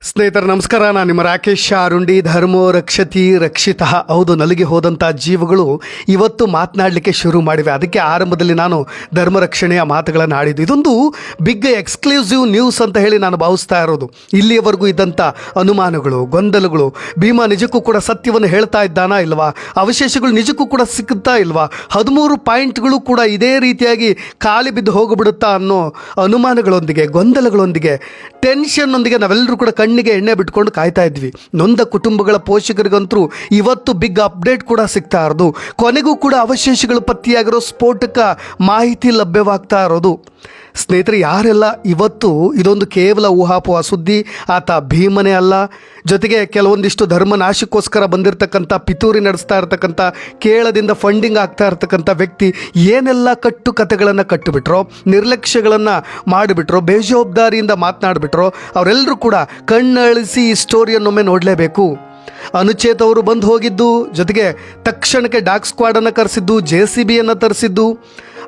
ಸ್ನೇಹಿತರೆ ನಮಸ್ಕಾರ. ನಾನು ನಿಮ್ಮ ರಾಕೇಶ್ ಅರುಂಡಿ. ಧರ್ಮೋ ರಕ್ಷತಿ ರಕ್ಷಿತ. ಹೌದು, ನಲಿಗೆ ಹೋದಂಥ ಜೀವಗಳು ಇವತ್ತು ಮಾತನಾಡಲಿಕ್ಕೆ ಶುರು ಮಾಡಿವೆ. ಅದಕ್ಕೆ ಆರಂಭದಲ್ಲಿ ನಾನು ಧರ್ಮ ರಕ್ಷಣೆಯ ಮಾತುಗಳನ್ನು ಆಡಿದ್ದು. ಇದೊಂದು ಬಿಗ್ ಎಕ್ಸ್ಕ್ಲೂಸಿವ್ ನ್ಯೂಸ್ ಅಂತ ಹೇಳಿ ನಾನು ಭಾವಿಸ್ತಾ ಇರೋದು. ಇಲ್ಲಿಯವರೆಗೂ ಇದ್ದಂಥ ಅನುಮಾನಗಳು, ಗೊಂದಲಗಳು, ಭೀಮಾ ನಿಜಕ್ಕೂ ಕೂಡ ಸತ್ಯವನ್ನು ಹೇಳ್ತಾ ಇದ್ದಾನಾ ಇಲ್ವಾ, ಅವಶೇಷಗಳು ನಿಜಕ್ಕೂ ಕೂಡ ಸಿಕ್ಕುತ್ತಾ ಇಲ್ವಾ, 13 ಪಾಯಿಂಟ್ಗಳು ಕೂಡ ಇದೇ ರೀತಿಯಾಗಿ ಖಾಲಿ ಬಿದ್ದು ಹೋಗಿಬಿಡುತ್ತಾ ಅನ್ನೋ ಅನುಮಾನಗಳೊಂದಿಗೆ, ಗೊಂದಲಗಳೊಂದಿಗೆ, ಟೆನ್ಷನ್ನೊಂದಿಗೆ ನಾವೆಲ್ಲರೂ ಕೂಡ ಕಣ್ಣಿಗೆ ಎಣ್ಣೆ ಬಿಟ್ಕೊಂಡು ಕಾಯ್ತಾ ಇದ್ವಿ. ನೊಂದ ಕುಟುಂಬಗಳ ಪೋಷಕರಿಗಂತೂ ಇವತ್ತು ಬಿಗ್ ಅಪ್ಡೇಟ್ ಕೂಡ ಸಿಗ್ತಾ ಇರೋದು. ಕೊನೆಗೂ ಕೂಡ ಅವಶೇಷಗಳು ಪತ್ತೆಯಾಗಿರೋ ಸ್ಫೋಟಕ ಮಾಹಿತಿ ಲಭ್ಯವಾಗ್ತಾ ಇರೋದು. ಸ್ನೇಹಿತರೆ, ಯಾರೆಲ್ಲ ಇವತ್ತು ಇದೊಂದು ಕೇವಲ ಊಹಾಪೋಹ ಸುದ್ದಿ, ಆತ ಭೀಮನೇ ಅಲ್ಲ, ಜೊತೆಗೆ ಕೆಲವೊಂದಿಷ್ಟು ಧರ್ಮನಾಶಕ್ಕೋಸ್ಕರ ಬಂದಿರತಕ್ಕಂಥ, ಪಿತೂರಿ ನಡೆಸ್ತಾ ಇರ್ತಕ್ಕಂಥ, ಕೇಳದಿಂದ ಫಂಡಿಂಗ್ ಆಗ್ತಾ ಇರ್ತಕ್ಕಂಥ ವ್ಯಕ್ತಿ ಏನೆಲ್ಲ ಕಟ್ಟುಕತೆಗಳನ್ನು ಕಟ್ಟಿಬಿಟ್ರೋ, ನಿರ್ಲಕ್ಷ್ಯಗಳನ್ನು ಮಾಡಿಬಿಟ್ರೋ, ಬೇಜವಾಬ್ದಾರಿಯಿಂದ ಮಾತನಾಡಿಬಿಟ್ರೋ, ಅವರೆಲ್ಲರೂ ಕೂಡ ಕಣ್ಣಳಿಸಿ ಈ ಸ್ಟೋರಿಯನ್ನೊಮ್ಮೆ ನೋಡಲೇಬೇಕು. ಅನುಚೇತ್ ಅವರು ಬಂದು ಹೋಗಿದ್ದು, ಜೊತೆಗೆ ತಕ್ಷಣಕ್ಕೆ ಡಾಗ್ ಸ್ಕ್ವಾಡನ್ನು ಕರೆಸಿದ್ದು, JCBಯನ್ನು ತರಿಸಿದ್ದು,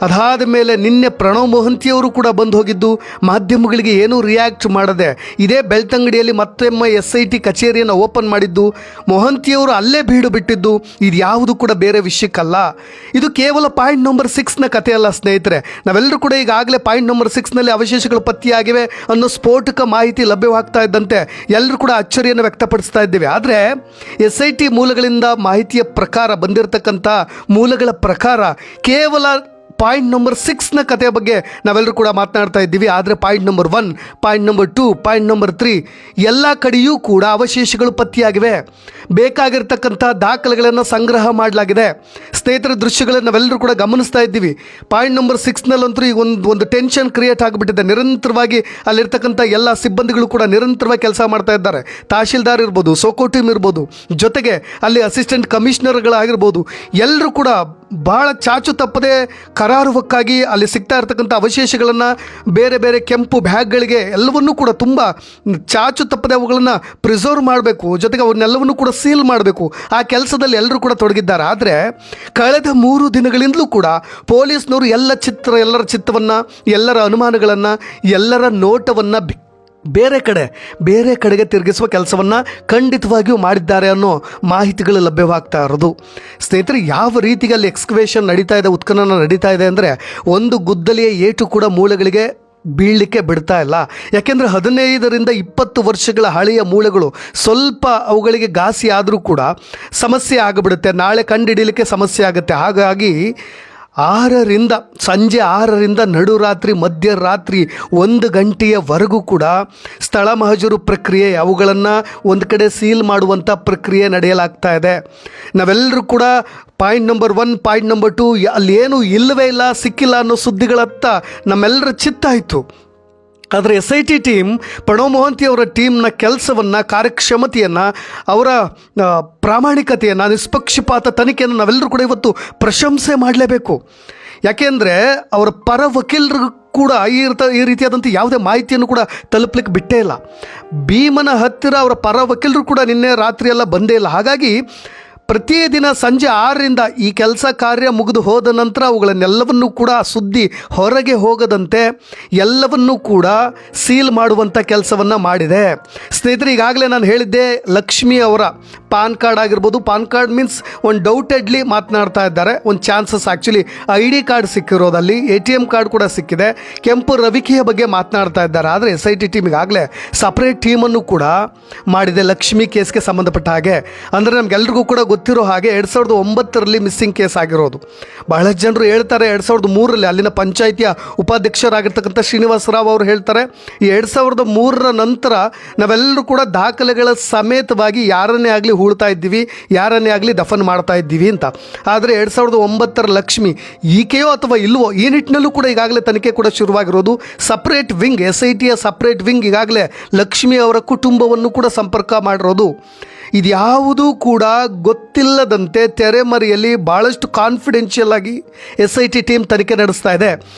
ಅದಾದ ಮೇಲೆ ನಿನ್ನೆ ಪ್ರಣವ್ ಮೊಹಂತಿಯವರು ಕೂಡ ಬಂದು ಹೋಗಿದ್ದು, ಮಾಧ್ಯಮಗಳಿಗೆ ಏನೂ ರಿಯಾಕ್ಟ್ ಮಾಡದೆ ಇದೇ ಬೆಳ್ತಂಗಡಿಯಲ್ಲಿ ಮತ್ತೊಮ್ಮೆ SIT ಕಚೇರಿಯನ್ನು ಓಪನ್ ಮಾಡಿದ್ದು, ಮೊಹಂತಿಯವರು ಅಲ್ಲೇ ಬೀಡು ಬಿಟ್ಟಿದ್ದು, ಇದು ಯಾವುದು ಕೂಡ ಬೇರೆ ವಿಷಯಕ್ಕಲ್ಲ. ಇದು ಕೇವಲ ಪಾಯಿಂಟ್ ನಂಬರ್ 6ನ ಕಥೆ ಅಲ್ಲ ಸ್ನೇಹಿತರೆ. ನಾವೆಲ್ಲರೂ ಕೂಡ ಈಗಾಗಲೇ ಪಾಯಿಂಟ್ ನಂಬರ್ 6ನಲ್ಲಿ ಅವಶೇಷಗಳು ಪತ್ತೆಯಾಗಿವೆ ಅನ್ನೋ ಸ್ಫೋಟಕ ಮಾಹಿತಿ ಲಭ್ಯವಾಗ್ತಾ ಇದ್ದಂತೆ ಎಲ್ಲರೂ ಕೂಡ ಅಚ್ಚರಿಯನ್ನು ವ್ಯಕ್ತಪಡಿಸ್ತಾ ಇದ್ದೇವೆ. ಆದರೆ SIT ಮೂಲಗಳಿಂದ ಮಾಹಿತಿಯ ಪ್ರಕಾರ, ಬಂದಿರತಕ್ಕಂಥ ಮೂಲಗಳ ಪ್ರಕಾರ ಕೇವಲ ಪಾಯಿಂಟ್ ನಂಬರ್ 6ನ ಕಥೆಯ ಬಗ್ಗೆ ನಾವೆಲ್ಲರೂ ಕೂಡ ಮಾತನಾಡ್ತಾ ಇದ್ದೀವಿ. ಆದರೆ point number 1, point number 2, point number 3 ಎಲ್ಲ ಕಡೆಯೂ ಕೂಡ ಅವಶೇಷಗಳು ಪತ್ತೆಯಾಗಿವೆ. ಬೇಕಾಗಿರ್ತಕ್ಕಂಥ ದಾಖಲೆಗಳನ್ನು ಸಂಗ್ರಹ ಮಾಡಲಾಗಿದೆ. ಸ್ನೇಹಿತರ ದೃಶ್ಯಗಳನ್ನು ನಾವೆಲ್ಲರೂ ಕೂಡ ಗಮನಿಸ್ತಾ ಇದ್ದೀವಿ. ಪಾಯಿಂಟ್ ನಂಬರ್ 6ನಲ್ಲಂತೂ ಈಗ ಒಂದು ಟೆನ್ಷನ್ ಕ್ರಿಯೇಟ್ ಆಗಿಬಿಟ್ಟಿದೆ. ನಿರಂತರವಾಗಿ ಅಲ್ಲಿರ್ತಕ್ಕಂಥ ಎಲ್ಲ ಸಿಬ್ಬಂದಿಗಳು ಕೂಡ ನಿರಂತರವಾಗಿ ಕೆಲಸ ಮಾಡ್ತಾ ಇದ್ದಾರೆ. ತಹಶೀಲ್ದಾರ್ ಇರ್ಬೋದು, ಸೋಕೋ ಟೀಮ್ ಇರ್ಬೋದು, ಜೊತೆಗೆ ಅಲ್ಲಿ ಅಸಿಸ್ಟೆಂಟ್ ಕಮಿಷನರ್ಗಳಾಗಿರ್ಬೋದು, ಎಲ್ಲರೂ ಕೂಡ ಭಾಳ ಚಾಚು ತಪ್ಪದೆ ಕರಾರುವಕ್ಕಾಗಿ ಅಲ್ಲಿ ಸಿಗ್ತಾ ಇರ್ತಕ್ಕಂಥ ಅವಶೇಷಗಳನ್ನು ಬೇರೆ ಬೇರೆ ಕೆಂಪು ಬ್ಯಾಗ್ಗಳಿಗೆ ಎಲ್ಲವನ್ನೂ ಕೂಡ ತುಂಬ ಚಾಚು ತಪ್ಪದೆ ಅವುಗಳನ್ನು ಪ್ರಿಸರ್ವ್ ಮಾಡಬೇಕು, ಜೊತೆಗೆ ಅವನ್ನೆಲ್ಲವನ್ನೂ ಕೂಡ ಸೀಲ್ ಮಾಡಬೇಕು. ಆ ಕೆಲಸದಲ್ಲಿ ಎಲ್ಲರೂ ಕೂಡ ತೊಡಗಿದ್ದಾರೆ. ಆದರೆ ಕಳೆದ 3 ದಿನಗಳಿಂದಲೂ ಕೂಡ ಪೊಲೀಸ್ನವರು ಎಲ್ಲರ ಚಿತ್ತವನ್ನು, ಎಲ್ಲರ ಅನುಮಾನಗಳನ್ನು, ಎಲ್ಲರ ನೋಟವನ್ನು ಬೇರೆ ಕಡೆಗೆ ತಿರುಗಿಸುವ ಕೆಲಸವನ್ನು ಖಂಡಿತವಾಗಿಯೂ ಮಾಡಿದ್ದಾರೆ ಅನ್ನೋ ಮಾಹಿತಿಗಳು ಲಭ್ಯವಾಗ್ತಾ ಇರೋದು. ಸ್ನೇಹಿತರೆ, ಯಾವ ರೀತಿಗೆ ಅಲ್ಲಿ ಎಕ್ಸ್ಕವೇಷನ್ ನಡೀತಾ ಇದೆ, ಉತ್ಖನನ ನಡೀತಾ ಇದೆ ಅಂದರೆ ಒಂದು ಗುದ್ದಲಿಯ ಏಟು ಕೂಡ ಮೂಳೆಗಳಿಗೆ ಬೀಳಲಿಕ್ಕೆ ಬಿಡ್ತಾ ಇಲ್ಲ. ಯಾಕೆಂದರೆ 15ರಿಂದ 20 ವರ್ಷಗಳ ಹಳೆಯ ಮೂಳೆಗಳು ಸ್ವಲ್ಪ ಅವುಗಳಿಗೆ ಘಾಸಿ ಆದರೂ ಕೂಡ ಸಮಸ್ಯೆ ಆಗಿಬಿಡುತ್ತೆ, ನಾಳೆ ಕಂಡುಹಿಡಿಯಲಿಕ್ಕೆ ಸಮಸ್ಯೆ ಆಗುತ್ತೆ. ಹಾಗಾಗಿ ಸಂಜೆ 6ರಿಂದ ನಡುರಾತ್ರಿ, ಮಧ್ಯರಾತ್ರಿ 1 ಗಂಟೆಯವರೆಗೂ ಕೂಡ ಸ್ಥಳ ಮಹಜರು ಪ್ರಕ್ರಿಯೆ, ಅವುಗಳನ್ನು ಒಂದು ಕಡೆ ಸೀಲ್ ಮಾಡುವಂಥ ಪ್ರಕ್ರಿಯೆ ನಡೆಯಲಾಗ್ತಾ ಇದೆ. ನಾವೆಲ್ಲರೂ ಕೂಡ ಪಾಯಿಂಟ್ ನಂಬರ್ 1, ಪಾಯಿಂಟ್ ನಂಬರ್ 2 ಅಲ್ಲಿ ಏನೂ ಇಲ್ಲವೇ ಇಲ್ಲ, ಸಿಕ್ಕಿಲ್ಲ ಅನ್ನೋ ಸುದ್ದಿಗಳತ್ತ ನಮ್ಮೆಲ್ಲರ ಚಿತ್ತಾಯಿತು. ಆದರೆ SIT ಟೀಮ್, ಪ್ರಣವ್ ಮೊಹಂತಿ ಅವರ ಟೀಮ್ನ ಕೆಲಸವನ್ನು, ಕಾರ್ಯಕ್ಷಮತೆಯನ್ನು, ಅವರ ಪ್ರಾಮಾಣಿಕತೆಯನ್ನು, ನಿಷ್ಪಕ್ಷಪಾತ ತನಿಖೆಯನ್ನು ನಾವೆಲ್ಲರೂ ಕೂಡ ಇವತ್ತು ಪ್ರಶಂಸೆ ಮಾಡಲೇಬೇಕು. ಯಾಕೆಂದರೆ ಅವರ ಪರ ವಕೀಲರು ಕೂಡ ಈ ರೀತಿಯಾದಂಥ ಯಾವುದೇ ಮಾಹಿತಿಯನ್ನು ಕೂಡ ತಲುಪಲಿಕ್ಕೆ ಬಿಟ್ಟೇ ಇಲ್ಲ. ಭೀಮನ ಹತ್ತಿರ ಅವರ ಪರ ವಕೀಲರು ಕೂಡ ನಿನ್ನೆ ರಾತ್ರಿಯೆಲ್ಲ ಬಂದೇ ಇಲ್ಲ. ಹಾಗಾಗಿ ಪ್ರತಿದಿನ ಸಂಜೆ 6ರಿಂದ ಈ ಕೆಲಸ ಕಾರ್ಯ ಮುಗಿದು ಹೋದ ನಂತರ ಅವುಗಳನ್ನೆಲ್ಲವನ್ನೂ ಕೂಡ ಸುದ್ದಿ ಹೊರಗೆ ಹೋಗದಂತೆ ಎಲ್ಲವನ್ನೂ ಕೂಡ ಸೀಲ್ ಮಾಡುವಂಥ ಕೆಲಸವನ್ನು ಮಾಡಿದೆ. ಸ್ನೇಹಿತರೆ, ಈಗಾಗಲೇ ನಾನು ಹೇಳಿದ್ದೆ, ಲಕ್ಷ್ಮಿ ಅವರ ಪಾನ್ ಕಾರ್ಡ್ ಆಗಿರ್ಬೋದು, ಪಾನ್ ಕಾರ್ಡ್ ಮೀನ್ಸ್ ಒಂದು ಡೌಟೆಡ್ಲಿ ಮಾತನಾಡ್ತಾ ಇದ್ದಾರೆ. ಒಂದು ಚಾನ್ಸಸ್ ಆ್ಯಕ್ಚುಲಿ ID ಕಾರ್ಡ್ ಸಿಕ್ಕಿರೋದಲ್ಲಿ ATM ಕಾರ್ಡ್ ಕೂಡ ಸಿಕ್ಕಿದೆ. ಕೆಂಪು ರವಿಕೆಯ ಬಗ್ಗೆ ಮಾತನಾಡ್ತಾ ಇದ್ದಾರೆ. ಆದರೆ SIT ಟೀಮ್ ಈಗಾಗಲೇ ಸಪ್ರೇಟ್ ಟೀಮನ್ನು ಕೂಡ ಮಾಡಿದೆ ಲಕ್ಷ್ಮಿ ಕೇಸ್ಗೆ ಸಂಬಂಧಪಟ್ಟ ಹಾಗೆ. ಅಂದರೆ ನಮಗೆಲ್ರಿಗೂ ಕೂಡ ಗೊತ್ತಿರೋ ಹಾಗೆ 2009ರಲ್ಲಿ ಮಿಸ್ಸಿಂಗ್ ಕೇಸ್ ಆಗಿರೋದು. ಬಹಳಷ್ಟು ಜನರು ಹೇಳ್ತಾರೆ 2003ರಲ್ಲಿ ಅಲ್ಲಿನ ಪಂಚಾಯಿತಿಯ ಉಪಾಧ್ಯಕ್ಷರಾಗಿರ್ತಕ್ಕಂಥ ಶ್ರೀನಿವಾಸ ರಾವ್ ಅವರು ಹೇಳ್ತಾರೆ, ಈ 2003ರ ನಂತರ ನಾವೆಲ್ಲರೂ ಕೂಡ ದಾಖಲೆಗಳ ಸಮೇತವಾಗಿ ಯಾರನ್ನೇ ಆಗಲಿ ಹೂಳ್ತಾ ಇದ್ದೀವಿ, ಯಾರನ್ನೇ ಆಗಲಿ ದಫನ್ ಮಾಡ್ತಾ ಇದ್ದೀವಿ ಅಂತ. ಆದರೆ 2009ರ ಲಕ್ಷ್ಮಿ ಈಕೆಯೋ ಅಥವಾ ಇಲ್ವೋ, ಈ ನಿಟ್ಟಿನಲ್ಲೂ ಕೂಡ ಈಗಾಗಲೇ ತನಿಖೆ ಕೂಡ ಶುರುವಾಗಿರೋದು. ಸಪ್ರೇಟ್ ವಿಂಗ್, SITಯ ಸಪ್ರೇಟ್ ವಿಂಗ್ ಈಗಾಗಲೇ ಲಕ್ಷ್ಮಿ ಅವರ ಕುಟುಂಬವನ್ನು ಕೂಡ ಸಂಪರ್ಕ ಮಾಡಿರೋದು. ಇದ್ಯಾವುದೂ ಕೂಡ ಗೊತ್ತಿಲ್ಲದಂತೆ ತೆರೆಮರೆಯಲ್ಲಿ ಭಾಳಷ್ಟು ಕಾನ್ಫಿಡೆನ್ಷಿಯಲ್ ಆಗಿ SIT ಟೀಮ್ ತನಿಖೆ ನಡೆಸ್ತಾ ಇದೆ.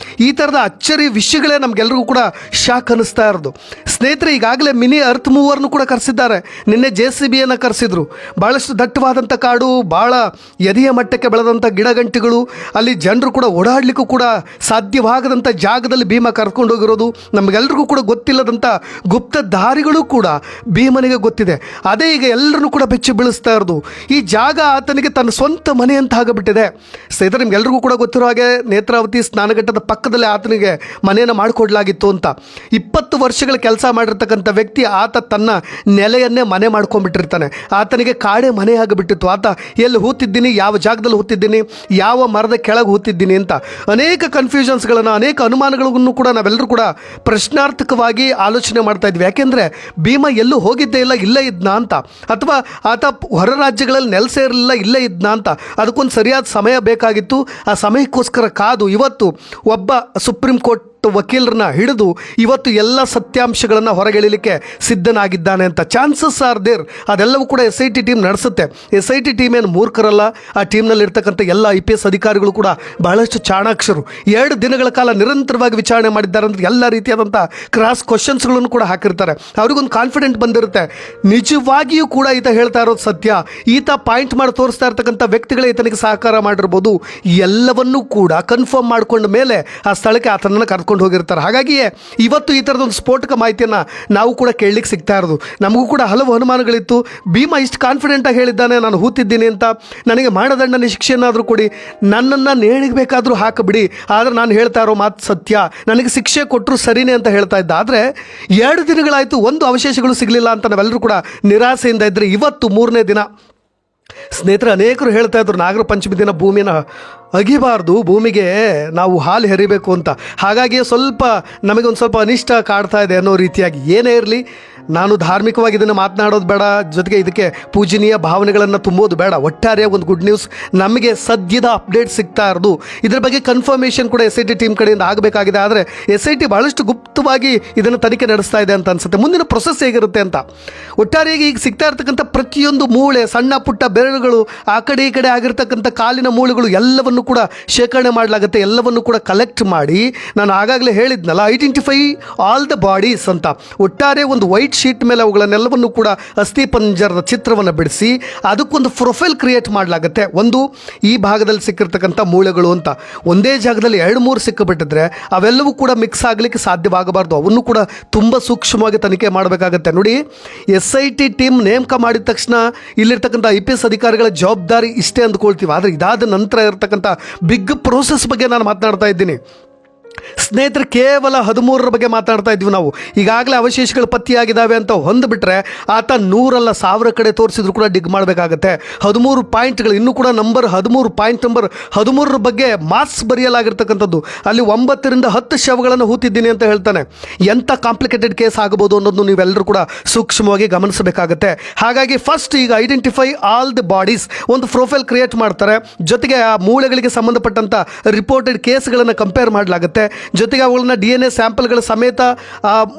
ಈ ಥರದ ಅಚ್ಚರಿ ವಿಷಯಗಳೇ ನಮಗೆಲ್ಲರಿಗೂ ಕೂಡ ಶಾಕ್ ಅನ್ನಿಸ್ತಾ ಇರೋದು. ಸ್ನೇಹಿತರೆ, ಈಗಾಗಲೇ ಮಿನಿ ಅರ್ತ್ ಮೂವರ್ನು ಕೂಡ ಕರೆಸಿದ್ದಾರೆ. ನಿನ್ನೆ JCBಯನ್ನು ಕರೆಸಿದ್ರು. ಭಾಳಷ್ಟು ದಟ್ಟವಾದಂಥ ಕಾಡು, ಭಾಳ ಎದೆಯ ಮಟ್ಟಕ್ಕೆ ಬೆಳೆದಂಥ ಗಿಡಗಂಟಿಗಳು, ಅಲ್ಲಿ ಜನರು ಕೂಡ ಓಡಾಡಲಿಕ್ಕೂ ಕೂಡ ಸಾಧ್ಯವಾಗದಂಥ ಜಾಗದಲ್ಲಿ ಭೀಮ ಕರ್ಕೊಂಡು ಹೋಗಿರೋದು, ನಮಗೆಲ್ರಿಗೂ ಕೂಡ ಗೊತ್ತಿಲ್ಲದಂಥ ಗುಪ್ತ ದಾರಿಗಳು ಕೂಡ ಭೀಮನಿಗೆ ಗೊತ್ತಿದೆ. ಅದೇ ಈಗ ಎಲ್ಲರನ್ನೂ ಕೂಡ ಬೆಚ್ಚಿ ಬೀಳಿಸ್ತಾ ಇರೋದು. ಈ ಜಾಗ ಆತನಿಗೆ ತನ್ನ ಸ್ವಂತ ಮನೆ ಅಂತ ಆಗಿಬಿಟ್ಟಿದೆ. ಸ್ನೇಹಿತರೆ, ನಿಮ್ಗೆಲ್ರಿಗೂ ಕೂಡ ಗೊತ್ತಿರೋ ಹಾಗೆ ನೇತ್ರಾವತಿ ಸ್ನಾನಘಟ್ಟದ ಪಕ್ಕದಲ್ಲಿ ಆತನಿಗೆ ಮನೆಯನ್ನು ಮಾಡಿಕೊಡ್ಲಾಗಿತ್ತು ಅಂತ. 20 ವರ್ಷಗಳ ಕೆಲಸ ಮಾಡಿರ್ತಕ್ಕಂಥ ವ್ಯಕ್ತಿ ಆತ ತನ್ನ ನೆಲೆಯನ್ನೇ ಮನೆ ಮಾಡ್ಕೊಂಡ್ಬಿಟ್ಟಿರ್ತಾನೆ. ಆತನಿಗೆ ಕಾಡೇ ಮನೆ ಆಗಿಬಿಟ್ಟಿತ್ತು. ಆತ ಎಲ್ಲಿ ಹೂತಿದ್ದೀನಿ, ಯಾವ ಜಾಗದಲ್ಲಿ ಹೂತಿದ್ದೀನಿ, ಯಾವ ಮರದ ಕೆಳಗೆ ಹೂತಿದ್ದೀನಿ ಅಂತ ಅನೇಕ ಕನ್ಫ್ಯೂಷನ್ಸ್ಗಳನ್ನು, ಅನೇಕ ಅನುಮಾನಗಳನ್ನು ಕೂಡ ನಾವೆಲ್ಲರೂ ಕೂಡ ಪ್ರಶ್ನಾರ್ಥಕವಾಗಿ ಆಲೋಚನೆ ಮಾಡ್ತಾ ಇದ್ವಿ. ಯಾಕೆಂದರೆ ಭೀಮ ಎಲ್ಲೂ ಹೋಗಿದ್ದೇ ಇಲ್ಲ, ಇಲ್ಲೇ ಇದ್ನಾ ಅಂತ, ಅಥವಾ ಆತ ಹೊರ ರಾಜ್ಯಗಳಲ್ಲಿ ನೆಲೆಸೇ ಇರಲಿಲ್ಲ, ಇಲ್ಲೇ ಇದ್ನಾ ಅಂತ. ಅದಕ್ಕೊಂದು ಸರಿಯಾದ ಸಮಯ ಬೇಕಾಗಿತ್ತು. ಆ ಸಮಯಕ್ಕೋಸ್ಕರ ಕಾದು ಇವತ್ತು ಒಬ್ಬ ಸುಪ್ರೀಂ ಕೋರ್ಟ್ ವಕೀಲರನ್ನ ಹಿಡಿದು ಇವತ್ತು ಎಲ್ಲ ಸತ್ಯಾಂಶಗಳನ್ನು ಹೊರಗೆಳಿಲಿಕ್ಕೆ ಸಿದ್ಧನಾಗಿದ್ದಾನೆ ಅಂತ. Chances are there. ಅದೆಲ್ಲವೂ ಕೂಡ SIT ಟೀಮ್ ನಡೆಸುತ್ತೆ. SIT ಟೀಮ್ ಏನು ಮೂರ್ಖರಲ್ಲ. ಆ ಟೀಮ್ನಲ್ಲಿರ್ತಕ್ಕಂಥ ಎಲ್ಲ IPS ಅಧಿಕಾರಿಗಳು ಕೂಡ ಬಹಳಷ್ಟು ಚಾಣಾಕ್ಷರು. 2 ದಿನಗಳ ಕಾಲ ನಿರಂತರವಾಗಿ ವಿಚಾರಣೆ ಮಾಡಿದ್ದಾರೆ. ಅಂದರೆ ಎಲ್ಲ ರೀತಿಯಾದಂಥ ಕ್ರಾಸ್ ಕ್ವಶನ್ಸ್ಗಳನ್ನು ಕೂಡ ಹಾಕಿರ್ತಾರೆ. ಅವ್ರಿಗೊಂದು ಕಾನ್ಫಿಡೆಂಟ್ ಬಂದಿರುತ್ತೆ, ನಿಜವಾಗಿಯೂ ಕೂಡ ಈತ ಹೇಳ್ತಾ ಇರೋದು ಸತ್ಯ, ಈತ ಪಾಯಿಂಟ್ ಮಾಡಿ ತೋರಿಸ್ತಾ ಇರ್ತಕ್ಕಂಥ ವ್ಯಕ್ತಿಗಳೇ ಈತನಿಗೆ ಸಹಕಾರ ಮಾಡಿರ್ಬೋದು. ಎಲ್ಲವನ್ನೂ ಕೂಡ ಕನ್ಫರ್ಮ್ ಮಾಡ್ಕೊಂಡ ಮೇಲೆ ಆ ಸ್ಥಳಕ್ಕೆ ಆತನನ್ನು ಕರ್ಕೊಂಡು ಹೋಗಿರ್ತಾರೆ. ಹಾಗಾಗಿಯೇ ಇವತ್ತು ಈ ಥರದೊಂದು ಸ್ಫೋಟಕ ಮಾಹಿತಿಯನ್ನು ನಾವು ಕೂಡ ಕೇಳಲಿಕ್ಕೆ ಸಿಗ್ತಾ ಇರೋದು. ನಮಗೂ ಕೂಡ ಹಲವು ಅನುಮಾನಗಳಿತ್ತು. ಭೀಮ ಇಷ್ಟು ಕಾನ್ಫಿಡೆಂಟಾಗಿ ಹೇಳಿದ್ದಾನೆ, ನಾನು ಹೂತಿದ್ದೀನಿ ಅಂತ, ನನಗೆ ಮರಣದಂಡನೆ ಶಿಕ್ಷೆಯನ್ನಾದರೂ ಕೊಡಿ, ನನ್ನನ್ನು ನೇಣಿಗೆ ಬೇಕಾದರೂ ಹಾಕಿಬಿಡಿ, ಆದರೆ ನಾನು ಹೇಳ್ತಾ ಇರೋ ಮಾತು ಸತ್ಯ, ನನಗೆ ಶಿಕ್ಷೆ ಕೊಟ್ಟರು ಸರಿನೇ ಅಂತ ಹೇಳ್ತಾ ಇದ್ದ. ಆದರೆ 2 ದಿನಗಳಾಯಿತು, ಒಂದು ಅವಶೇಷಗಳು ಸಿಗಲಿಲ್ಲ ಅಂತ ನಾವೆಲ್ಲರೂ ಕೂಡ ನಿರಾಸೆಯಿಂದ ಇದ್ದರೆ ಇವತ್ತು 3ನೇ ದಿನ. ಸ್ನೇಹಿತರೆ, ಅನೇಕರು ಹೇಳ್ತಾ ಇದ್ರು ನಾಗರ ಪಂಚಮಿ ದಿನ ಭೂಮಿನ ಅಗಿಬಾರ್ದು, ಭೂಮಿಗೆ ನಾವು ಹಾಲು ಹೆರಿಬೇಕು ಅಂತ. ಹಾಗಾಗಿ ನಮಗೊಂದು ಸ್ವಲ್ಪ ಅನಿಷ್ಟ ಕಾಡ್ತಾ ಇದೆ ಅನ್ನೋ ರೀತಿಯಾಗಿ. ಏನೇ ಇರಲಿ, ನಾನು ಧಾರ್ಮಿಕವಾಗಿ ಇದನ್ನು ಮಾತನಾಡೋದು ಬೇಡ, ಜೊತೆಗೆ ಇದಕ್ಕೆ ಪೂಜನೀಯ ಭಾವನೆಗಳನ್ನು ತುಂಬೋದು ಬೇಡ. ಒಟ್ಟಾರೆ ಒಂದು ಗುಡ್ ನ್ಯೂಸ್, ನಮಗೆ ಸದ್ಯದ ಅಪ್ಡೇಟ್ ಸಿಗ್ತಾ ಇರೋದು. ಇದರ ಬಗ್ಗೆ ಕನ್ಫರ್ಮೇಷನ್ ಕೂಡ SIT ಟೀಮ್ ಕಡೆಯಿಂದ ಆಗಬೇಕಾಗಿದೆ. ಆದರೆ SIT ಭಾಳಷ್ಟು ಗುಪ್ತವಾಗಿ ಇದನ್ನು ತನಿಖೆ ನಡೆಸ್ತಾ ಇದೆ ಅಂತ ಅನಿಸುತ್ತೆ. ಮುಂದಿನ ಪ್ರೊಸೆಸ್ ಹೇಗಿರುತ್ತೆ ಅಂತ. ಒಟ್ಟಾರೆಯಾಗಿ ಈಗ ಸಿಗ್ತಾ ಇರ್ತಕ್ಕಂಥ ಪ್ರತಿಯೊಂದು ಮೂಳೆ, ಸಣ್ಣ ಪುಟ್ಟ ಬೆರಳುಗಳು, ಆ ಕಡೆ ಈ ಕಡೆ ಆಗಿರ್ತಕ್ಕಂಥ ಕಾಲಿನ ಮೂಳೆಗಳು ಎಲ್ಲವನ್ನು ಕೂಡ ಶೇಖರಣೆ ಮಾಡಲಾಗುತ್ತೆ. ಎಲ್ಲವನ್ನು ಕೂಡ ಕಲೆಕ್ಟ್ ಮಾಡಿ, ನಾನು ಆಗಾಗಲೇ ಹೇಳಿದ್ನಲ್ಲ, ಐಡೆಂಟಿಫೈ ಆಲ್ ದ ಬಾಡೀಸ್ ಅಂತ. ಒಟ್ಟಾರೆ ಒಂದು ವೈಟ್ ಶೀಟ್ ಮೇಲೆ ಅವುಗಳನ್ನೆಲ್ಲವನ್ನು ಕೂಡ ಅಸ್ಥಿ ಪಂಜರದ ಚಿತ್ರವನ್ನು ಬಿಡಿಸಿ ಅದಕ್ಕೊಂದು ಪ್ರೊಫೈಲ್ ಕ್ರಿಯೇಟ್ ಮಾಡಲಾಗುತ್ತೆ. ಒಂದು ಈ ಭಾಗದಲ್ಲಿ ಸಿಕ್ಕಿರ್ತಕ್ಕಂಥ ಮೂಳೆಗಳು ಅಂತ. ಒಂದೇ ಜಾಗದಲ್ಲಿ 2-3 ಸಿಕ್ಕಿಬಿಟ್ಟಿದ್ರೆ ಅವೆಲ್ಲವೂ ಕೂಡ ಮಿಕ್ಸ್ ಆಗಲಿಕ್ಕೆ ಸಾಧ್ಯವಾಗಬಾರ್ದು. ಅವನ್ನು ಕೂಡ ತುಂಬ ಸೂಕ್ಷ್ಮವಾಗಿ ತನಿಖೆ ಮಾಡಬೇಕಾಗತ್ತೆ. ನೋಡಿ, SIT ಟೀಮ್ ನೇಮಕ ಮಾಡಿದ ತಕ್ಷಣ ಇಲ್ಲಿರ್ತಕ್ಕಂಥ IPS ಅಧಿಕಾರಿಗಳ ಜವಾಬ್ದಾರಿ ಇಷ್ಟೇ ಅಂದ್ಕೊಳ್ತೀವಿ. ಆದರೆ ಇದಾದ ನಂತರ ಇರತಕ್ಕಂಥ ಬಿಗ್ ಪ್ರೋಸೆಸ್ ಬಗ್ಗೆ ನಾನು ಮಾತನಾಡ್ತಾ ಇದ್ದೀನಿ. ಸ್ನೇಹಿತರೆ, ಕೇವಲ 13 ಬಗ್ಗೆ ಮಾತಾಡ್ತಾ ಇದ್ವಿ ನಾವು. ಈಗಾಗಲೇ ಅವಶೇಷಗಳು ಪತ್ತೆಯಾಗಿದ್ದಾವೆ ಅಂತ ಹೊಂದ್ಬಿಟ್ರೆ ಆತ 100 ಅಲ್ಲ 1000 ಕಡೆ ತೋರಿಸಿದ್ರು ಕೂಡ ಡಿಗ್ ಮಾಡಬೇಕಾಗತ್ತೆ. 13 ಪಾಯಿಂಟ್ಗಳು, ಇನ್ನೂ ಕೂಡ ನಂಬರ್ 13, ಪಾಯಿಂಟ್ ನಂಬರ್ 13 ಬಗ್ಗೆ ಮಾರ್ಕ್ಸ್ ಬರೆಯಲಾಗಿರ್ತಕ್ಕಂಥದ್ದು. ಅಲ್ಲಿ 9 ರಿಂದ 10 ಶವಗಳನ್ನು ಹೂತಿದ್ದೀನಿ ಅಂತ ಹೇಳ್ತಾನೆ. ಎಂಥ ಕಾಂಪ್ಲಿಕೇಟೆಡ್ ಕೇಸ್ ಆಗಬಹುದು ಅನ್ನೋದನ್ನು ನೀವೆಲ್ಲರೂ ಕೂಡ ಸೂಕ್ಷ್ಮವಾಗಿ ಗಮನಿಸಬೇಕಾಗತ್ತೆ. ಹಾಗಾಗಿ ಫಸ್ಟ್ ಈಗ ಐಡೆಂಟಿಫೈ ಆಲ್ ದಿ ಬಾಡೀಸ್, ಒಂದು ಪ್ರೊಫೈಲ್ ಕ್ರಿಯೇಟ್ ಮಾಡ್ತಾರೆ. ಜೊತೆಗೆ ಆ ಮೂಳೆಗಳಿಗೆ ಸಂಬಂಧಪಟ್ಟಂಥ ರಿಪೋರ್ಟೆಡ್ ಕೇಸ್ಗಳನ್ನು ಕಂಪೇರ್ ಮಾಡಲಾಗುತ್ತೆ. ಜೊತೆಗೆ ಅವುಗಳನ್ನ DNA ಸ್ಯಾಂಪಲ್ಗಳ ಸಮೇತ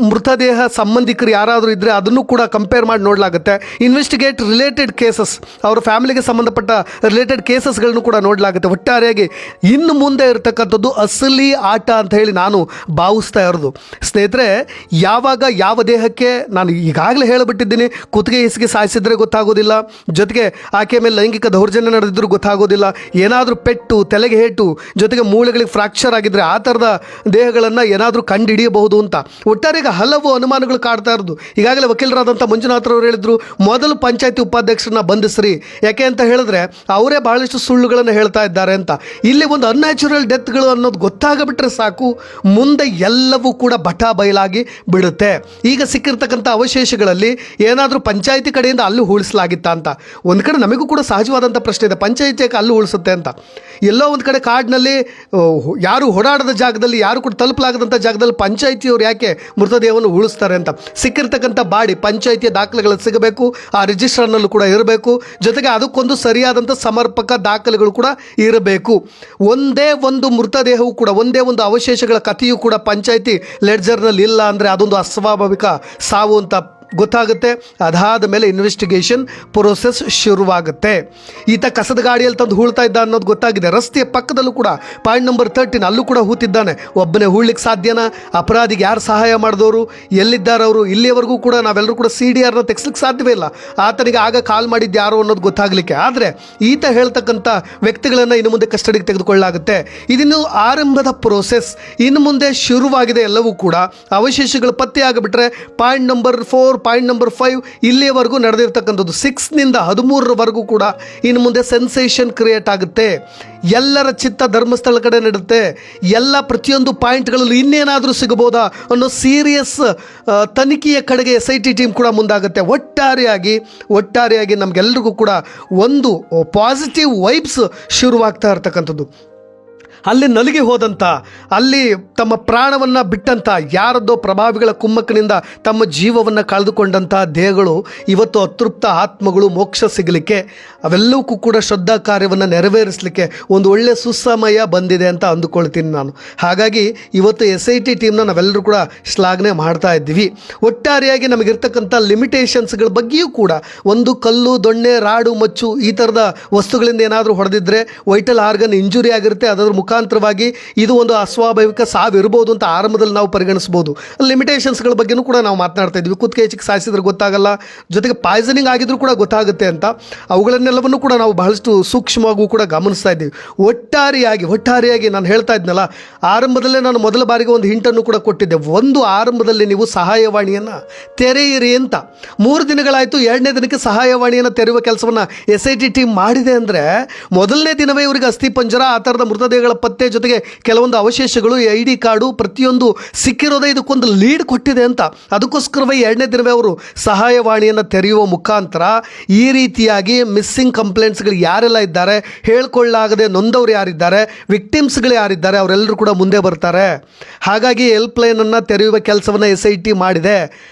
ಮೃತದೇಹ ಸಂಬಂಧಿಕರು ಯಾರಾದರೂ ಇದ್ದರೆ ಅದನ್ನು ಕೂಡ ಕಂಪೇರ್ ಮಾಡಿ ನೋಡಲಾಗುತ್ತೆ. ಇನ್ವೆಸ್ಟಿಗೇಟ್ ರಿಲೇಟೆಡ್ ಕೇಸಸ್, ಅವರ ಫ್ಯಾಮಿಲಿಗೆ ಸಂಬಂಧಪಟ್ಟ ರಿಲೇಟೆಡ್ ಕೇಸಸ್ಗಳನ್ನು ಕೂಡ ನೋಡಲಾಗುತ್ತೆ. ಒಟ್ಟಾರೆಯಾಗಿ ಇನ್ನು ಮುಂದೆ ಇರತಕ್ಕಂಥದ್ದು ಅಸಲಿ ಆಟ ಅಂತ ಹೇಳಿ ನಾನು ಭಾವಿಸ್ತಾ ಇರೋದು. ಸ್ನೇಹಿತರೆ, ಯಾವಾಗ ಯಾವ ದೇಹಕ್ಕೆ, ನಾನು ಈಗಾಗಲೇ ಹೇಳಿಬಿಟ್ಟಿದ್ದೀನಿ, ಕುತ್ತಿಗೆ ಹಿಸಿಗೆ ಸಾಯಿಸಿದ್ರೆ ಗೊತ್ತಾಗೋದಿಲ್ಲ, ಜೊತೆಗೆ ಆಕೆ ಮೇಲೆ ಲೈಂಗಿಕ ದೌರ್ಜನ್ಯ ನಡೆದಿದ್ದರೂ ಗೊತ್ತಾಗೋದಿಲ್ಲ, ಏನಾದರೂ ಪೆಟ್ಟು, ತಲೆಗೆ ಹೇಟು, ಜೊತೆಗೆ ಮೂಳೆಗಳಿಗೆ ಫ್ರಾಕ್ಚರ್ ಆಗಿದ್ದರೆ ಆ ಥರದ ದೇಹಗಳನ್ನು ಏನಾದರೂ ಕಂಡುಹಿಡಿಯಬಹುದು ಅಂತ. ಒಟ್ಟಾರೆಗೆ ಹಲವು ಅನುಮಾನಗಳು ಕಾಡ್ತಾ ಇರೋದು. ಈಗಾಗಲೇ ವಕೀಲರಾದಂಥ ಮಂಜುನಾಥ್ರವರು ಹೇಳಿದ್ರು, ಮೊದಲು ಪಂಚಾಯತಿ ಉಪಾಧ್ಯಕ್ಷರನ್ನ ಬಂಧಿಸ್ರಿ. ಯಾಕೆ ಅಂತ ಹೇಳಿದ್ರೆ ಅವರೇ ಭಾಳಷ್ಟು ಸುಳ್ಳುಗಳನ್ನು ಹೇಳ್ತಾ ಇದ್ದಾರೆ ಅಂತ. ಇಲ್ಲಿ ಒಂದು ಅನ್ಯಾಚುರಲ್ ಡೆತ್ಗಳು ಅನ್ನೋದು ಗೊತ್ತಾಗಬಿಟ್ರೆ ಸಾಕು, ಮುಂದೆ ಎಲ್ಲವೂ ಕೂಡ ಬಟಾ ಬಯಲಾಗಿ ಬಿಡುತ್ತೆ. ಈಗ ಸಿಕ್ಕಿರ್ತಕ್ಕಂಥ ಅವಶೇಷಗಳಲ್ಲಿ ಏನಾದರೂ ಪಂಚಾಯತಿ ಕಡೆಯಿಂದ ಅಲ್ಲೂ ಉಳಿಸಲಾಗಿತ್ತಾ ಅಂತ. ಒಂದು ಕಡೆ ನಮಗೂ ಕೂಡ ಸಹಜವಾದಂಥ ಪ್ರಶ್ನೆ ಇದೆ, ಪಂಚಾಯತಿಯಾಗಿ ಅಲ್ಲೂ ಉಳಿಸುತ್ತೆ ಅಂತ. ಎಲ್ಲೋ ಒಂದು ಕಡೆ ಕಾಡಿನಲ್ಲಿ ಯಾರು ಓಡಾಡದ ಜಾಗದಲ್ಲಿ, ಯಾರು ಕೂಡ ತಲುಪಲಾಗದಂಥ ಜಾಗದಲ್ಲಿ ಪಂಚಾಯಿತಿಯವರು ಯಾಕೆ ಮೃತದೇಹವನ್ನು ಉಳಿಸ್ತಾರೆ ಅಂತ. ಸಿಕ್ಕಿರ್ತಕ್ಕಂಥ ಬಾಡಿ ಪಂಚಾಯಿತಿಯ ದಾಖಲೆಗಳು ಸಿಗಬೇಕು, ಆ ರಿಜಿಸ್ಟರ್ನಲ್ಲೂ ಕೂಡ ಇರಬೇಕು. ಜೊತೆಗೆ ಅದಕ್ಕೊಂದು ಸರಿಯಾದಂಥ ಸಮರ್ಪಕ ದಾಖಲೆಗಳು ಕೂಡ ಇರಬೇಕು. ಒಂದೇ ಒಂದು ಮೃತದೇಹವು ಕೂಡ, ಒಂದೇ ಒಂದು ಅವಶೇಷಗಳ ಕಥೆಯೂ ಕೂಡ ಪಂಚಾಯಿತಿ ಲೆಡ್ಜರ್ನಲ್ಲಿ ಇಲ್ಲ ಅಂದರೆ ಅದೊಂದು ಅಸ್ವಾಭಾವಿಕ ಸಾವು ಅಂತ ಗೊತ್ತಾಗುತ್ತೆ. ಅದಾದ ಮೇಲೆ ಇನ್ವೆಸ್ಟಿಗೇಷನ್ ಪ್ರೋಸೆಸ್ ಶುರುವಾಗುತ್ತೆ. ಈತ ಕಸದ ಗಾಡಿಯಲ್ಲಿ ತಂದು ಹೂಳ್ತಾ ಇದ್ದ ಅನ್ನೋದು ಗೊತ್ತಾಗಿದೆ. ರಸ್ತೆಯ ಪಕ್ಕದಲ್ಲೂ ಕೂಡ ಪಾಯಿಂಟ್ ನಂಬರ್ 13 ಅಲ್ಲೂ ಕೂಡ ಹೂತಿದ್ದಾನೆ. ಒಬ್ಬನೇ ಹೂಳ್ಲಿಕ್ಕೆ ಸಾಧ್ಯನಾ? ಅಪರಾಧಿಗೆ ಯಾರು ಸಹಾಯ ಮಾಡಿದವರು, ಎಲ್ಲಿದ್ದಾರೆ ಅವರು? ಇಲ್ಲಿಯವರೆಗೂ ಕೂಡ ನಾವೆಲ್ಲರೂ ಕೂಡ CDRನ ತೆಗೆಸ್ಲಿಕ್ಕೆ ಸಾಧ್ಯವೇ ಇಲ್ಲ. ಆತನಿಗೆ ಆಗ ಕಾಲ್ ಮಾಡಿದ್ದು ಯಾರು ಅನ್ನೋದು ಗೊತ್ತಾಗಲಿಕ್ಕೆ. ಆದರೆ ಈತ ಹೇಳ್ತಕ್ಕಂಥ ವ್ಯಕ್ತಿಗಳನ್ನು ಇನ್ನು ಮುಂದೆ ಕಸ್ಟಡಿಗೆ ತೆಗೆದುಕೊಳ್ಳಲಾಗುತ್ತೆ. ಇದನ್ನು ಆರಂಭದ ಪ್ರೋಸೆಸ್. ಇನ್ನು ಮುಂದೆ ಶುರುವಾಗಿದೆ ಎಲ್ಲವೂ ಕೂಡ. ಅವಶೇಷಗಳು ಪತ್ತೆ ಆಗಿಬಿಟ್ರೆ ಪಾಯಿಂಟ್ ನಂಬರ್ 4, ಪಾಯಿಂಟ್ ನಂಬರ್ 5 ಇಲ್ಲಿಯವರೆಗೂ ನಡೆದಿರ್ತಕ್ಕಂಥದ್ದು 6ನಿಂದ 13ರವರೆಗೂ ಕೂಡ ಇನ್ನು ಮುಂದೆ ಸೆನ್ಸೇಷನ್ ಕ್ರಿಯೇಟ್ ಆಗುತ್ತೆ. ಎಲ್ಲರ ಚಿತ್ತ ಧರ್ಮಸ್ಥಳ ಕಡೆ ನಡೆಯುತ್ತೆ. ಎಲ್ಲ ಪ್ರತಿಯೊಂದು ಪಾಯಿಂಟ್ಗಳಲ್ಲೂ ಇನ್ನೇನಾದರೂ ಸಿಗಬಹುದಾ ಅನ್ನೋ ಸೀರಿಯಸ್ ತನಿಖೆಯ ಕಡೆಗೆ SIT ಟೀಮ್ ಕೂಡ ಮುಂದಾಗುತ್ತೆ. ಒಟ್ಟಾರೆಯಾಗಿ ನಮಗೆಲ್ರಿಗೂ ಕೂಡ ಒಂದು ಪಾಸಿಟಿವ್ ವೈಬ್ಸ್ ಶುರುವಾಗ್ತಾ ಇರ್ತಕ್ಕಂಥದ್ದು. ಅಲ್ಲಿ ನಲಿಗೆ ಹೋದಂಥ, ಅಲ್ಲಿ ತಮ್ಮ ಪ್ರಾಣವನ್ನು ಬಿಟ್ಟಂಥ, ಯಾರದ್ದೋ ಪ್ರಭಾವಿಗಳ ಕುಮ್ಮಕ್ಕಿನಿಂದ ತಮ್ಮ ಜೀವವನ್ನು ಕಳೆದುಕೊಂಡಂಥ ದೇಹಗಳು ಇವತ್ತು ಅತೃಪ್ತ ಆತ್ಮಗಳು ಮೋಕ್ಷ ಸಿಗಲಿಕ್ಕೆ, ಅವೆಲ್ಲವಕ್ಕೂ ಕೂಡ ಶ್ರದ್ಧಾ ಕಾರ್ಯವನ್ನು ನೆರವೇರಿಸಲಿಕ್ಕೆ ಒಂದು ಒಳ್ಳೆಯ ಸುಸಮಯ ಬಂದಿದೆ ಅಂತ ಅಂದುಕೊಳ್ತೀನಿ ನಾನು. ಹಾಗಾಗಿ ಇವತ್ತು SIT ಟೀಮ್ನ ನಾವೆಲ್ಲರೂ ಕೂಡ ಶ್ಲಾಘನೆ ಮಾಡ್ತಾ ಇದ್ದೀವಿ. ಒಟ್ಟಾರೆಯಾಗಿ ನಮಗಿರ್ತಕ್ಕಂಥ ಲಿಮಿಟೇಷನ್ಸ್ಗಳ ಬಗ್ಗೆಯೂ ಕೂಡ, ಒಂದು ಕಲ್ಲು, ದೊಣ್ಣೆ, ರಾಡು, ಮಚ್ಚು ಈ ಥರದ ವಸ್ತುಗಳಿಂದ ಏನಾದರೂ ಹೊಡೆದಿದ್ದರೆ ವೈಟಲ್ ಆರ್ಗನ್ ಇಂಜುರಿ ಆಗಿರುತ್ತೆ. ಅದರ ಮುಖಾಂತರವಾಗಿ ಇದು ಒಂದು ಅಸ್ವಾಭಾವಿಕ ಸಾವಿರ್ಬೋದು ಅಂತ ಆರಂಭದಲ್ಲಿ ನಾವು ಪರಿಗಣಿಸ್ಬೋದು. ಲಿಮಿಟೇಷನ್ಸ್ಗಳ ಬಗ್ಗೆನೂ ಕೂಡ ನಾವು ಮಾತನಾಡ್ತಾ ಇದ್ವಿ. ಕುತ್ತಿಗೆ ಹೆಚ್ಚಿಗೆ ಸಾಯಿಸಿದ್ರೆ ಗೊತ್ತಾಗಲ್ಲ, ಜೊತೆಗೆ ಪಾಯ್ಸನಿಂಗ್ ಆಗಿದ್ರೂ ಕೂಡ ಗೊತ್ತಾಗುತ್ತೆ ಅಂತ. ಅವುಗಳನ್ನೆಲ್ಲವನ್ನು ಕೂಡ ನಾವು ಬಹಳಷ್ಟು ಸೂಕ್ಷ್ಮವಾಗೂ ಕೂಡ ಗಮನಿಸ್ತಾ ಇದ್ದೀವಿ. ಒಟ್ಟಾರೆಯಾಗಿ ನಾನು ಹೇಳ್ತಾ ಇದ್ನಲ್ಲ, ಆರಂಭದಲ್ಲೇ ನಾನು ಮೊದಲ ಬಾರಿಗೆ ಒಂದು ಹಿಂಟನ್ನು ಕೂಡ ಕೊಟ್ಟಿದ್ದೆ. ಒಂದು ಆರಂಭದಲ್ಲಿ ನೀವು ಸಹಾಯವಾಣಿಯನ್ನು ತೆರೆಯಿರಿ ಅಂತ. 3 ದಿನಗಳಾಯಿತು. 2ನೇ ದಿನಕ್ಕೆ ಸಹಾಯವಾಣಿಯನ್ನು ತೆರೆಯುವ ಕೆಲಸವನ್ನು SIT ಟೀಮ್ ಮಾಡಿದೆ. ಅಂದರೆ ಮೊದಲನೇ ದಿನವೇ ಇವರಿಗೆ ಅಸ್ಥಿಪಂಜರ, ಆ ಥರದ ಮೃತದೇಹಗಳ ಪತ್ತೆ, ಜೊತೆಗೆ ಕೆಲವೊಂದು ಅವಶೇಷಗಳು, ID ಕಾರ್ಡು, ಪ್ರತಿಯೊಂದು ಸಿಕ್ಕಿರೋದೇ ಇದಕ್ಕೊಂದು ಲೀಡ್ ಕೊಟ್ಟಿದೆ ಅಂತ. ಅದಕ್ಕೋಸ್ಕರವೇ 2ನೇ ದಿನವೇ ಅವರು ಸಹಾಯವಾಣಿಯನ್ನು ತೆರೆಯುವ ಮುಖಾಂತರ ಈ ರೀತಿಯಾಗಿ ಮಿಸ್ಸಿಂಗ್ ಕಂಪ್ಲೇಂಟ್ಸ್ಗಳು ಯಾರೆಲ್ಲ ಇದ್ದಾರೆ, ಹೇಳ್ಕೊಳ್ಳಾಗದೆ ನೊಂದವರು ಯಾರಿದ್ದಾರೆ, ವಿಕ್ಟಿಮ್ಸ್ಗಳು ಯಾರಿದ್ದಾರೆ, ಅವರೆಲ್ಲರೂ ಕೂಡ ಮುಂದೆ ಬರ್ತಾರೆ. ಹಾಗಾಗಿ ಹೆಲ್ಪ್ಲೈನನ್ನು ತೆರೆಯುವ ಕೆಲಸವನ್ನು SIT ಮಾಡಿದೆ.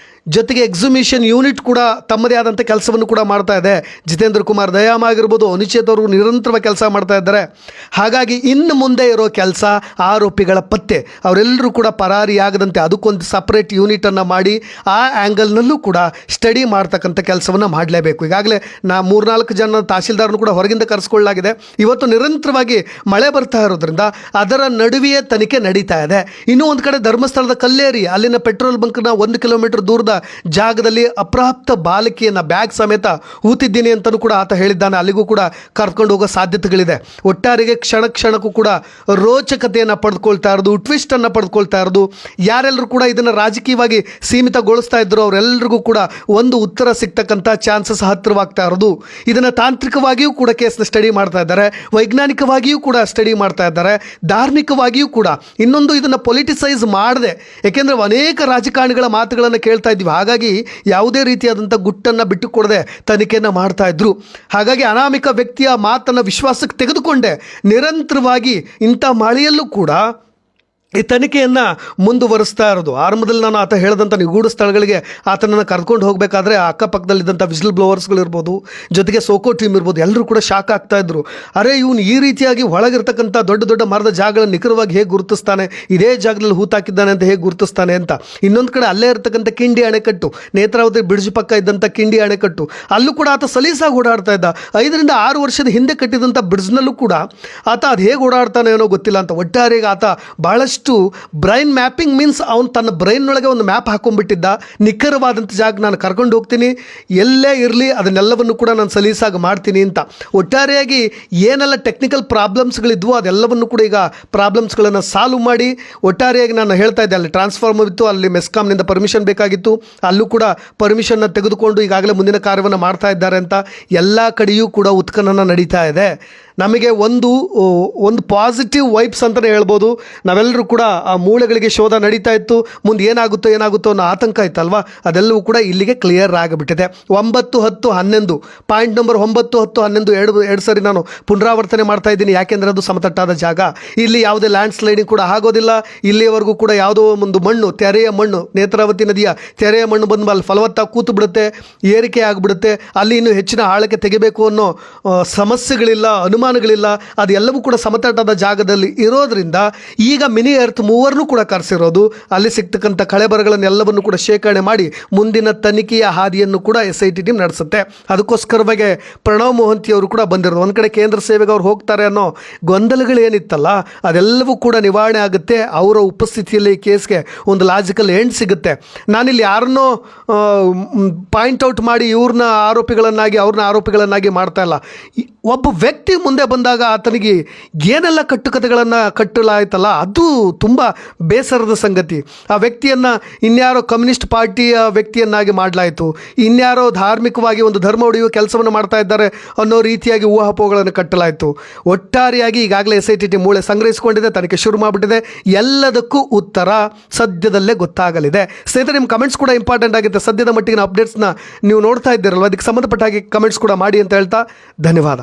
ಜೊತೆಗೆ ಎಕ್ಸಿಮಿಷನ್ ಯೂನಿಟ್ ಕೂಡ ತಮ್ಮದೇ ಆದಂಥ ಕೆಲಸವನ್ನು ಕೂಡ ಮಾಡ್ತಾ ಇದೆ. ಜಿತೇಂದ್ರ ಕುಮಾರ್ ದಯಾಮ್ ಆಗಿರ್ಬೋದು, ಅನುಚೇತ್ ಅವರು ನಿರಂತರವಾಗಿ ಕೆಲಸ ಮಾಡ್ತಾ ಇದ್ದಾರೆ. ಹಾಗಾಗಿ ಇನ್ನು ಮುಂದೆ ಇರೋ ಕೆಲಸ ಆರೋಪಿಗಳ ಪತ್ತೆ, ಅವರೆಲ್ಲರೂ ಕೂಡ ಪರಾರಿಯಾಗದಂತೆ ಅದಕ್ಕೊಂದು ಸಪ್ರೇಟ್ ಯೂನಿಟನ್ನು ಮಾಡಿ ಆ ಆ್ಯಂಗಲ್ನಲ್ಲೂ ಕೂಡ ಸ್ಟಡಿ ಮಾಡ್ತಕ್ಕಂಥ ಕೆಲಸವನ್ನು ಮಾಡಲೇಬೇಕು. ಈಗಾಗಲೇ 3-4 ಜನ ತಹಶೀಲ್ದಾರನ್ನು ಕೂಡ ಹೊರಗಿಂದ ಕರೆಸ್ಕೊಳ್ಳಲಾಗಿದೆ. ಇವತ್ತು ನಿರಂತರವಾಗಿ ಮಳೆ ಬರ್ತಾ ಇರೋದ್ರಿಂದ ಅದರ ನಡುವೆಯೇ ತನಿಖೆ ನಡೀತಾ ಇದೆ. ಇನ್ನೂ ಒಂದು ಕಡೆ ಧರ್ಮಸ್ಥಳದ ಕಲ್ಲೇರಿ, ಅಲ್ಲಿನ ಪೆಟ್ರೋಲ್ ಬಂಕ್ನ 1 ಕಿಲೋಮೀಟರ್ ದೂರದ ಜಾಗದಲ್ಲಿ ಅಪ್ರಾಪ್ತ ಬಾಲಕಿಯನ್ನು ಬ್ಯಾಗ್ ಸಮೇತ ಹೂತಿದ್ದೀನಿ ಅಂತಲೂ ಕೂಡ ಆತ ಹೇಳಿದ್ದಾನೆ. ಅಲ್ಲಿಗೂ ಕೂಡ ಕರ್ಕೊಂಡು ಹೋಗೋ ಸಾಧ್ಯತೆಗಳಿದೆ. ಒಟ್ಟಾರೆಗೆ ಕ್ಷಣಕ್ಕೂ ಕೂಡ ರೋಚಕತೆಯನ್ನು ಪಡೆದುಕೊಳ್ತಾ ಇರೋದು, ಟ್ವಿಸ್ಟನ್ನು ಪಡೆದುಕೊಳ್ತಾ ಇರೋದು. ಯಾರೆಲ್ಲರೂ ಕೂಡ ಇದನ್ನು ರಾಜಕೀಯವಾಗಿ ಸೀಮಿತಗೊಳಿಸ್ತಾ ಇದ್ರು ಅವರೆಲ್ಲರಿಗೂ ಕೂಡ ಒಂದು ಉತ್ತರ ಸಿಗ್ತಕ್ಕಂಥ ಚಾನ್ಸಸ್ ಹತ್ತಿರವಾಗ್ತಾ ಇರೋದು. ಇದನ್ನು ತಾಂತ್ರಿಕವಾಗಿಯೂ ಕೂಡ ಕೇಸ್ನ ಸ್ಟಡಿ ಮಾಡ್ತಾ ಇದ್ದಾರೆ, ವೈಜ್ಞಾನಿಕವಾಗಿಯೂ ಕೂಡ ಸ್ಟಡಿ ಮಾಡ್ತಾ ಇದ್ದಾರೆ, ಧಾರ್ಮಿಕವಾಗಿಯೂ ಕೂಡ. ಇನ್ನೊಂದು, ಇದನ್ನು ಪೊಲಿಟಿಸೈಸ್ ಮಾಡದೆ, ಯಾಕೆಂದರೆ ಅನೇಕ ರಾಜಕಾರಣಿಗಳ ಮಾತುಗಳನ್ನು ಕೇಳ್ತಾ ಇದ್ವಿ. ಹಾಗಾಗಿ ಯಾವುದೇ ರೀತಿಯಾದಂಥ ಗುಟ್ಟನ್ನು ಬಿಟ್ಟುಕೊಡದೆ ತನಿಖೆಯನ್ನು ಮಾಡ್ತಾ ಇದ್ರು. ಹಾಗಾಗಿ ಅನಾಮಿಕ ವ್ಯಕ್ತಿಯ ಮಾತನ್ನು ವಿಶ್ವಾಸಕ್ಕೆ ತೆಗೆದುಕೊಂಡೆ ನಿರಂತರವಾಗಿ ಇಂಥ ಮಳೆಯಲ್ಲೂ ಕೂಡ ಈ ತನಿಖೆಯನ್ನು ಮುಂದುವರಿಸ್ತಾ ಇರೋದು. ಆರಂಭದಲ್ಲಿ ನಾನು ಆತ ಹೇಳಿದಂಥ ನಿಗೂಢ ಸ್ಥಳಗಳಿಗೆ ಆತನನ್ನು ಕರ್ಕೊಂಡು ಹೋಗಬೇಕಾದ್ರೆ ಅಕ್ಕಪಕ್ಕದಲ್ಲಿದ್ದಂಥ ವಿಸಿಲ್ ಬ್ಲೋವರ್ಸ್ಗಳಿರ್ಬೋದು, ಜೊತೆಗೆ ಸೋಕೋ ಟೀಮ್ ಇರ್ಬೋದು, ಎಲ್ಲರೂ ಕೂಡ ಶಾಕ್ ಆಗ್ತಾಯಿದ್ರು. ಅರೆ, ಇವನು ಈ ರೀತಿಯಾಗಿ ಒಳಗಿರ್ತಕ್ಕಂಥ ದೊಡ್ಡ ಮರದ ಜಾಗಗಳನ್ನು ನಿಖರವಾಗಿ ಹೇಗೆ ಗುರುತಿಸ್ತಾನೆ, ಇದೇ ಜಾಗದಲ್ಲಿ ಹೂತಾಕಿದ್ದಾನೆ ಅಂತ ಹೇಗೆ ಗುರುತಿಸ್ತಾನೆ ಅಂತ. ಇನ್ನೊಂದು ಕಡೆ ಅಲ್ಲೇ ಇರ್ತಕ್ಕಂಥ ಕಿಂಡಿ ಅಣೆಕಟ್ಟು, ನೇತ್ರಾವತಿ ಬ್ರಿಡ್ಜ್ ಪಕ್ಕ ಇದ್ದಂಥ ಕಿಂಡಿ ಅಣೆಕಟ್ಟು, ಅಲ್ಲೂ ಕೂಡ ಆತ ಸಲೀಸಾಗಿ ಓಡಾಡ್ತಾ ಇದ್ದ. 5ರಿಂದ 6 ವರ್ಷದ ಹಿಂದೆ ಕಟ್ಟಿದಂಥ ಬ್ರಿಡ್ಜ್ನಲ್ಲೂ ಕೂಡ ಆತ ಅದು ಹೇಗೆ ಓಡಾಡ್ತಾನೆ ಏನೋ ಗೊತ್ತಿಲ್ಲ ಅಂತ. ಒಟ್ಟಾರೆಗೆ ಆತ ಬಹಳಷ್ಟು ಬ್ರೈನ್ ಮ್ಯಾಪಿಂಗ್ ಮೀನ್ಸ್ ಅವನು ತನ್ನ ಬ್ರೈನ್ನೊಳಗೆ ಒಂದು ಮ್ಯಾಪ್ ಹಾಕೊಂಡ್ಬಿಟ್ಟಿದ್ದ. ನಿಖರವಾದಂಥ ಜಾಗ ನಾನು ಕರ್ಕೊಂಡು ಹೋಗ್ತೀನಿ, ಎಲ್ಲೇ ಇರಲಿ ಅದನ್ನೆಲ್ಲವನ್ನು ಕೂಡ ನಾನು ಸಲೀಸಾಗಿ ಮಾಡ್ತೀನಿ ಅಂತ. ಒಟ್ಟಾರೆಯಾಗಿ ಏನೆಲ್ಲ ಟೆಕ್ನಿಕಲ್ ಪ್ರಾಬ್ಲಮ್ಸ್ಗಳಿದ್ವು ಅದೆಲ್ಲವನ್ನು ಕೂಡ ಈಗ ಪ್ರಾಬ್ಲಮ್ಸ್ಗಳನ್ನು ಸಾಲ್ವ್ ಮಾಡಿ, ಒಟ್ಟಾರೆಯಾಗಿ ನಾನು ಹೇಳ್ತಾ ಇದ್ದೆ, ಅಲ್ಲಿ ಟ್ರಾನ್ಸ್ಫಾರ್ಮರ್ ಇತ್ತು, ಅಲ್ಲಿ ಮೆಸ್ಕಾಮ್ನಿಂದ ಪರ್ಮಿಷನ್ ಬೇಕಾಗಿತ್ತು, ಅಲ್ಲೂ ಕೂಡ ಪರ್ಮಿಷನ್ನ ತೆಗೆದುಕೊಂಡು ಈಗಾಗಲೇ ಮುಂದಿನ ಕಾರ್ಯವನ್ನು ಮಾಡ್ತಾ ಇದ್ದಾರೆ ಅಂತ. ಎಲ್ಲ ಕಡೆಯೂ ಕೂಡ ಉತ್ಖನನ ನಡೀತಾ ಇದೆ. ನಮಗೆ ಒಂದು ಪಾಸಿಟಿವ್ ವೈಬ್ಸ್ ಅಂತಲೇ ಹೇಳ್ಬೋದು. ನಾವೆಲ್ಲರೂ ಕೂಡ ಆ ಮೂಳೆಗಳಿಗೆ ಶೋಧ ನಡೀತಾ ಇತ್ತು. ಮುಂದೆ ಏನಾಗುತ್ತೋ ಅನ್ನೋ ಆತಂಕ ಇತ್ತಲ್ವ, ಅದೆಲ್ಲವೂ ಕೂಡ ಇಲ್ಲಿಗೆ ಕ್ಲಿಯರ್ ಆಗಿಬಿಟ್ಟಿದೆ. 9, 10, 11 ಪಾಯಿಂಟ್ ನಂಬರ್ 9, 10, 11 ಎರಡು ಸರಿ ನಾನು ಪುನರಾವರ್ತನೆ ಮಾಡ್ತಾ ಇದ್ದೀನಿ. ಯಾಕೆಂದರೆ ಅದು ಸಮತಟ್ಟಾದ ಜಾಗ. ಇಲ್ಲಿ ಯಾವುದೇ ಲ್ಯಾಂಡ್ ಸ್ಲೈಡಿಂಗ್ ಕೂಡ ಆಗೋದಿಲ್ಲ. ಇಲ್ಲಿಯವರೆಗೂ ಕೂಡ ಯಾವುದೋ ಒಂದು ಮಣ್ಣು, ತೆರೆಯ ಮಣ್ಣು, ನೇತ್ರಾವತಿ ನದಿಯ ತೆರೆಯ ಮಣ್ಣು ಬಂದು ಅಲ್ಲಿ ಫಲವತ್ತಾಗಿ ಕೂತು ಬಿಡುತ್ತೆ, ಏರಿಕೆ ಆಗಿಬಿಡುತ್ತೆ. ಅಲ್ಲಿ ಇನ್ನೂ ಹೆಚ್ಚಿನ ಆಳಕ್ಕೆ ತೆಗಿಬೇಕು ಅನ್ನೋ ಸಮಸ್ಯೆಗಳಿಲ್ಲ, ಅನುಮಾನ ಅನುಮಾನಗಳಿಲ್ಲ. ಅದೆಲ್ಲವೂ ಕೂಡ ಸಮತಟ್ಟಾದ ಜಾಗದಲ್ಲಿ ಇರೋದ್ರಿಂದ ಈಗ ಮಿನಿ ಎರ್ತ್ ಮೂವರ್ನೂ ಕೂಡ ಕರೆಸಿರೋದು. ಅಲ್ಲಿ ಸಿಗ್ತಕ್ಕಂಥ ಕಳೆಬರಗಳನ್ನೆಲ್ಲವನ್ನು ಕೂಡ ಶೇಖರಣೆ ಮಾಡಿ ಮುಂದಿನ ತನಿಖೆಯ ಹಾದಿಯನ್ನು ಕೂಡ SIT ಟೀಮ್ ನಡೆಸುತ್ತೆ. ಅದಕ್ಕೋಸ್ಕರವಾಗಿ ಪ್ರಣವ್ ಮೊಹಂತಿ ಅವರು ಕೂಡ ಬಂದಿರೋದು. ಒಂದು ಕಡೆ ಕೇಂದ್ರ ಸೇವೆಗೆ ಅವ್ರು ಹೋಗ್ತಾರೆ ಅನ್ನೋ ಗೊಂದಲಗಳೇನಿತ್ತಲ್ಲ ಅದೆಲ್ಲವೂ ಕೂಡ ನಿವಾರಣೆ ಆಗುತ್ತೆ. ಅವರ ಉಪಸ್ಥಿತಿಯಲ್ಲಿ ಈ ಕೇಸ್ಗೆ ಒಂದು ಲಾಜಿಕಲ್ ಎಂಡ್ ಸಿಗುತ್ತೆ. ನಾನಿಲ್ಲಿ ಯಾರನ್ನೋ ಪಾಯಿಂಟ್ ಔಟ್ ಮಾಡಿ ಅವ್ರನ್ನ ಆರೋಪಿಗಳನ್ನಾಗಿ ಮಾಡ್ತಾ ಇಲ್ಲ. ಒಬ್ಬ ವ್ಯಕ್ತಿ ಮುಂದೆ ಬಂದಾಗ ಆತನಿಗೆ ಏನೆಲ್ಲ ಕಟ್ಟುಕತೆಗಳನ್ನು ಕಟ್ಟಲಾಯ್ತಲ್ಲ ಅದು ತುಂಬ ಬೇಸರದ ಸಂಗತಿ. ಆ ವ್ಯಕ್ತಿಯನ್ನು ಇನ್ಯಾರೋ ಕಮ್ಯುನಿಸ್ಟ್ ಪಾರ್ಟಿಯ ವ್ಯಕ್ತಿಯನ್ನಾಗಿ ಮಾಡಲಾಯಿತು, ಇನ್ಯಾರೋ ಧಾರ್ಮಿಕವಾಗಿ ಒಂದು ಧರ್ಮ ಉಳಿಯುವ ಕೆಲಸವನ್ನು ಮಾಡ್ತಾ ಇದ್ದಾರೆ ಅನ್ನೋ ರೀತಿಯಾಗಿ ಊಹಾಪೋಹಗಳನ್ನು ಕಟ್ಟಲಾಯಿತು. ಒಟ್ಟಾರೆಯಾಗಿ ಈಗಾಗಲೇ SIT ಟೀಮ್ ಮೂಳೆ ಸಂಗ್ರಹಿಸಿಕೊಂಡಿದೆ, ತನಿಖೆ ಶುರು ಮಾಡಿಬಿಟ್ಟಿದೆ. ಎಲ್ಲದಕ್ಕೂ ಉತ್ತರ ಸದ್ಯದಲ್ಲೇ ಗೊತ್ತಾಗಲಿದೆ. ಸ್ನೇಹಿತರೆ, ನಿಮ್ಮ ಕಮೆಂಟ್ಸ್ ಕೂಡ ಇಂಪಾರ್ಟೆಂಟ್ ಆಗುತ್ತೆ. ಸದ್ಯದ ಮಟ್ಟಿಗಿನ ಅಪ್ಡೇಟ್ಸ್ನ ನೀವು ನೋಡ್ತಾ ಇದ್ದೀರಲ್ವ, ಅದಕ್ಕೆ ಸಂಬಂಧಪಟ್ಟ ಹಾಗೆ ಕಮೆಂಟ್ಸ್ ಕೂಡ ಮಾಡಿ ಅಂತ ಹೇಳ್ತಾ ಧನ್ಯವಾದ.